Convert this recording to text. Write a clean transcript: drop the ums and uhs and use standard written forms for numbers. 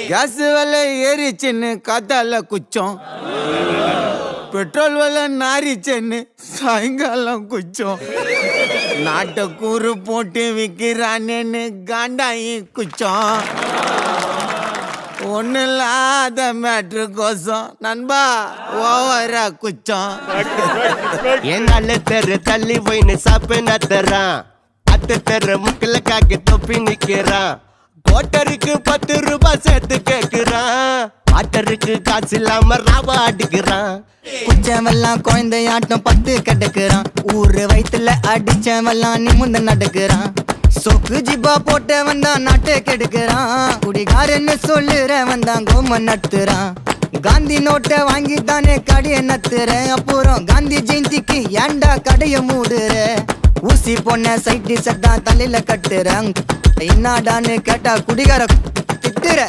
Case விலை ஏறிச்சுன்னு காத்தால குச்சம், petrol விலை நாரிச்சுன்னு சாயங்காலம் குச்சம், நாட்டை கூறு போட்டு விற்கிறானேன்னு காண்டாயி குச்சம். ஒன்னும் இல்லாத மேட்ரு கோசம் நண்பா ஓவரா குச்சம். என்னால தெரு தள்ளி போயின்னு சாப்பிட தரான், அத்த தெரு முக்கில காக்கி தொப்பி நிக்கிறான். கோட்டருக்கு 10 ரூபாய் சேர்த்து கேக்குறான், ஆட்டருக்கு காசு இல்லாம ராவா அடிக்கிறான். குச்சவெல்லாம் குழந்தையாட்டம் 10 கெடுக்கிறான், ஊரு வயிற்றுல அடிச்சவெல்லாம் நிமிர்ந்து நடக்கிறான். சொக்கு ஜிப்பா போட்டவன் தான் நாட்டை கெடுக்கிறான், குடிகாரன்னு சொல்லுறவன் தான் கோம நட்டுறான். காந்தி நோட்டை வாங்கி தானே கடையை நத்துறேன், அப்புறம் காந்தி ஜெயந்திக்கு ஏண்டா கடையை மூடுற. ஊசி பொண்ண சைட்டி சட்டா தலையில கட்டுறேன், என்னடான்னு கேட்டா குடிகார திட்டுற.